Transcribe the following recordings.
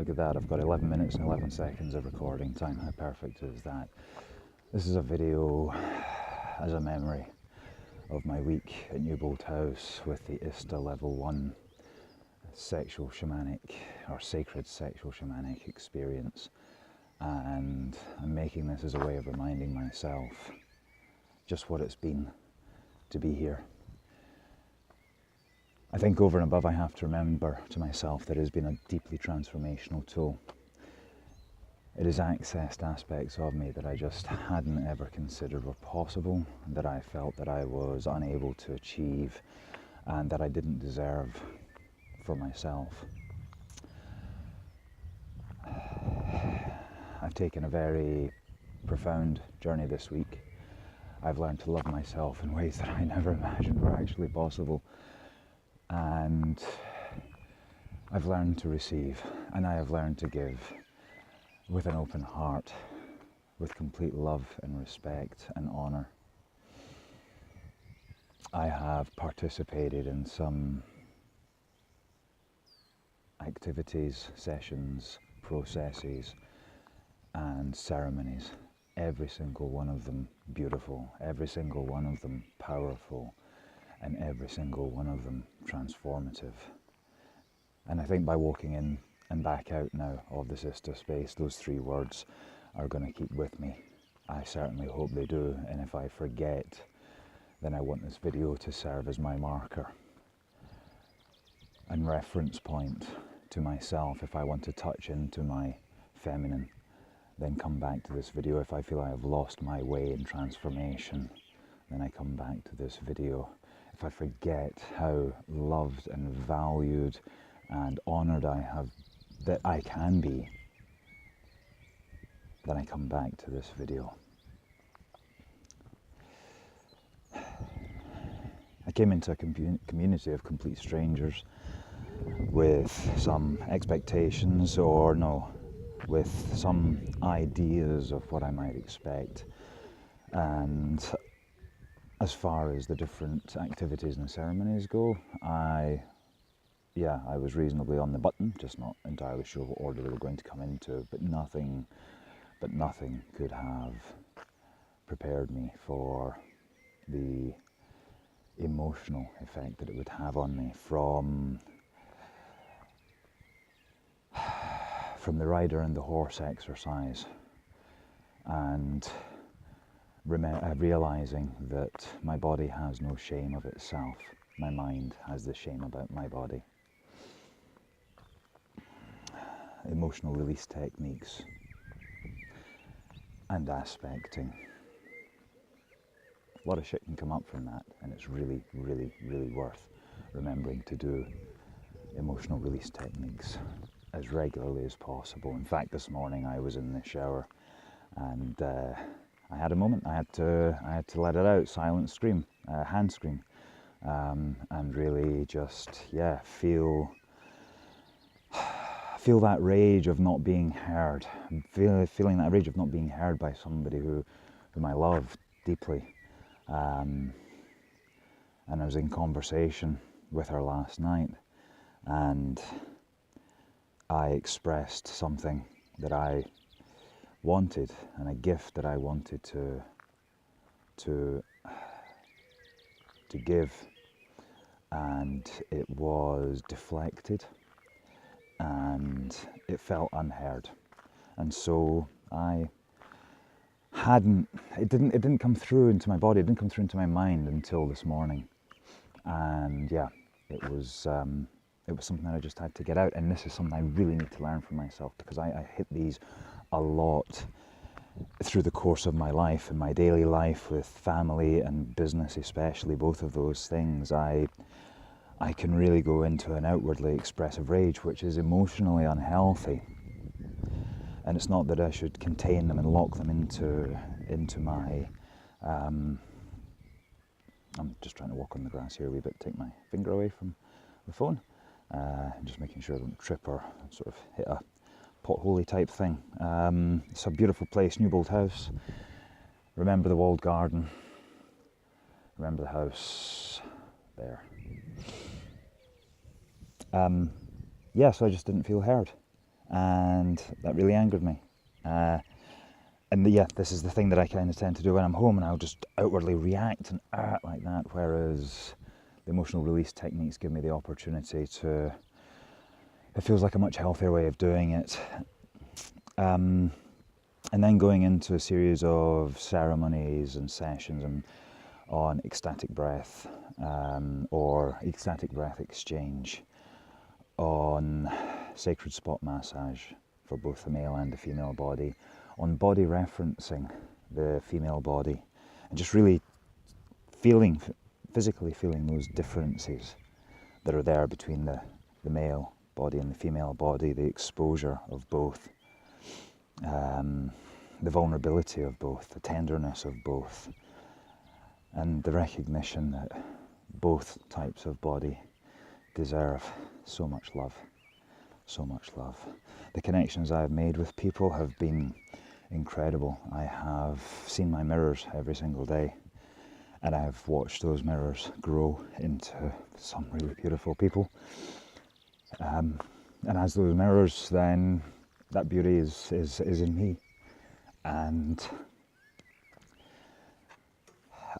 look at that, I've got 11 minutes and 11 seconds of recording time. How perfect is that? This is a video as a memory of my week at Newbold House with the ISTA Level 1 Sexual Shamanic or Sacred Sexual Shamanic Experience. And I'm making this as a way of reminding myself just what it's been to be here. I think over and above I have to remember to myself that it has been a deeply transformational tool. It has accessed aspects of me that I just hadn't ever considered were possible, that I felt that I was unable to achieve and that I didn't deserve for myself. I've taken a very profound journey this week. I've learned to love myself in ways that I never imagined were actually possible. And I've learned to receive, and I have learned to give with an open heart, with complete love and respect and honour. I have participated in some activities, sessions, processes and ceremonies, every single one of them beautiful, every single one of them powerful, and every single one of them transformative. And I think by walking in and back out now of this ISTA space, those three words are going to keep with me. I certainly hope they do, and if I forget, then I want this video to serve as my marker and reference point to myself. If I want to touch into my feminine, then come back to this video. If I feel I have lost my way in transformation, then I come back to this video. If I forget how loved and valued and honoured that I can be, then I come back to this video. I came into a community of complete strangers with some expectations, or no, with some ideas of what I might expect. And as far as the different activities and ceremonies go, I was reasonably on the button, just not entirely sure what order they were going to come into, but nothing could have prepared me for the emotional effect that it would have on me from the rider and the horse exercise, and realizing that my body has no shame of itself. My mind has the shame about my body. Emotional release techniques and aspecting. A lot of shit can come up from that, and it's really, really, really worth remembering to do emotional release techniques as regularly as possible. In fact, this morning I was in the shower and I had a moment. I had to let it out, silent scream, hand scream, and really just feel that rage of not being heard, feeling that rage of not being heard by somebody whom I love deeply. And I was in conversation with her last night, and I expressed something that I wanted, and a gift that I wanted to give, and it was deflected and it felt unheard, and so it didn't come through into my body, it didn't come through into my mind until this morning. And it was something that I just had to get out, and this is something I really need to learn from myself, because I hit these a lot through the course of my life, in my daily life, with family and business especially, both of those things. I can really go into an outwardly expressive rage, which is emotionally unhealthy. And it's not that I should contain them and lock them into my... I'm just trying to walk on the grass here a wee bit, take my finger away from the phone, just making sure I don't trip or sort of hit a potholey type thing. It's a beautiful place, Newbold House. Remember the walled garden. Remember the house there. So I just didn't feel heard. and that really angered me. This is the thing that I kind of tend to do when I'm home, and I'll just outwardly react and act like that, whereas the emotional release techniques give me the opportunity to, it feels like a much healthier way of doing it. And then going into a series of ceremonies and sessions on ecstatic breath, or ecstatic breath exchange, on sacred spot massage for both the male and the female body, on body referencing the female body, and just really physically feeling those differences that are there between the male body and the female body, the exposure of both, the vulnerability of both, the tenderness of both, and the recognition that both types of body deserve so much love, so much love. The connections I've made with people have been incredible. I have seen my mirrors every single day, and I've watched those mirrors grow into some really beautiful people. And as those mirrors, then that beauty is in me. And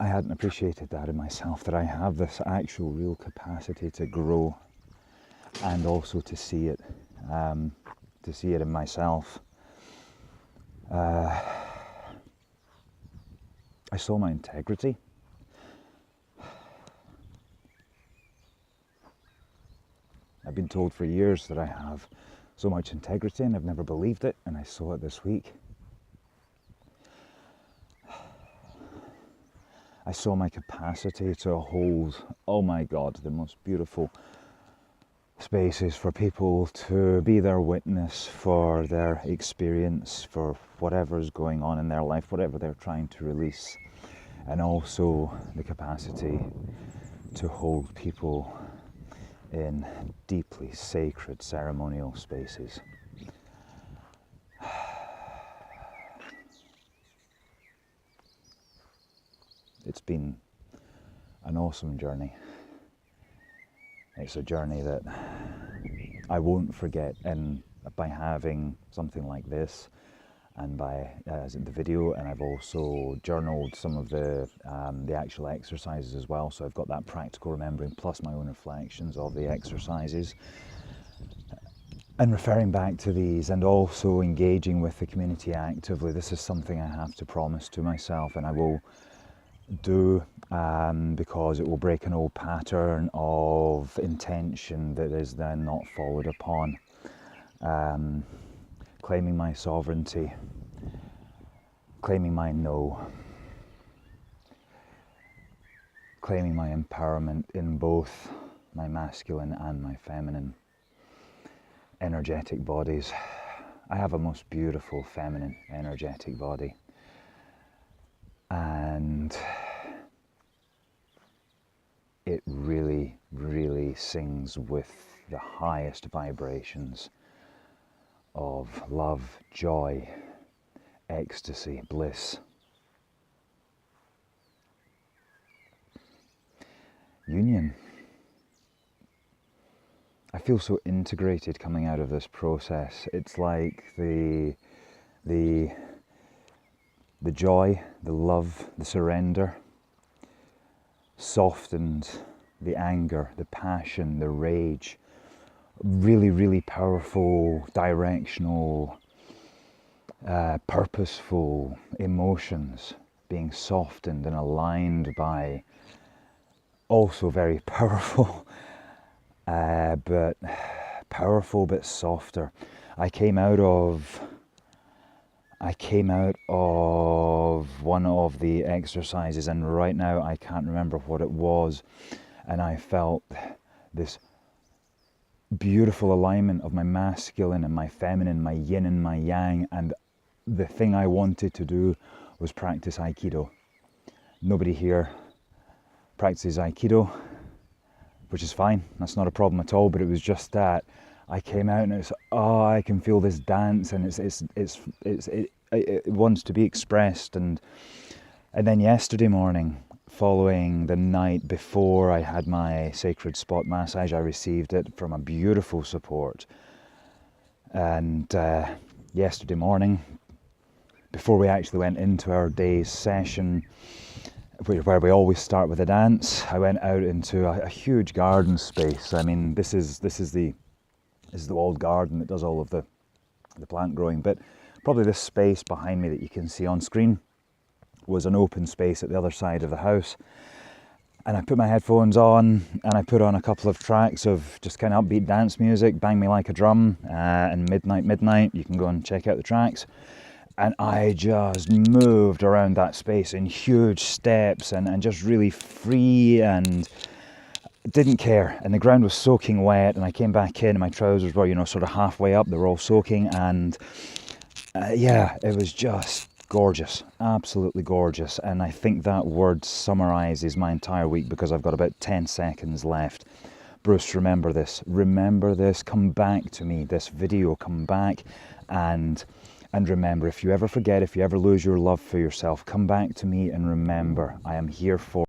I hadn't appreciated that in myself, that I have this actual real capacity to grow and also to see it in myself. I saw my integrity. I've been told for years that I have so much integrity, and I've never believed it, and I saw it this week. I saw my capacity to hold, oh my God, the most beautiful spaces for people to be their witness for their experience, for whatever is going on in their life, whatever they're trying to release, and also the capacity to hold people in deeply sacred ceremonial spaces. It's been an awesome journey. It's a journey that I won't forget, and by having something like this, and by the video, and I've also journaled some of the actual exercises as well, so I've got that practical remembering plus my own reflections of the exercises, and referring back to these, and also engaging with the community actively. This is something I have to promise to myself, and I will do, because it will break an old pattern of intention that is then not followed upon. Claiming my sovereignty, claiming my no, claiming my empowerment in both my masculine and my feminine energetic bodies. I have a most beautiful feminine energetic body, and it really, really sings with the highest vibrations of love, joy, ecstasy, bliss, union. I feel so integrated coming out of this process. It's like the joy, the love, the surrender softened the anger, the passion, the rage. Really, really powerful, directional, purposeful emotions being softened and aligned by also very powerful, but softer. I came out of one of the exercises, and right now I can't remember what it was, and I felt this beautiful alignment of my masculine and my feminine, my yin and my yang, and the thing I wanted to do was practice Aikido. Nobody here practices Aikido, which is fine, that's not a problem at all, but it was just that I came out and it's, oh, I can feel this dance, and it wants to be expressed. And then yesterday morning, following the night before I had my sacred spot massage, I received it from a beautiful support, And yesterday morning, before we actually went into our day's session, where we always start with a dance, I went out into a huge garden space. I mean, this is the walled garden that does all of the plant growing, but probably this space behind me that you can see on screen was an open space at the other side of the house. And I put my headphones on and I put on a couple of tracks of just kind of upbeat dance music, Bang Me Like a Drum, and Midnight. You can go and check out the tracks. And I just moved around that space in huge steps and just really free and didn't care. And the ground was soaking wet, and I came back in and my trousers were, sort of halfway up. They were all soaking, and yeah, it was just gorgeous, absolutely gorgeous. And I think that word summarizes my entire week, because I've got about 10 seconds left. Bruce, remember this, come back to me, this video, come back and remember, if you ever forget, if you ever lose your love for yourself, come back to me and remember, I am here for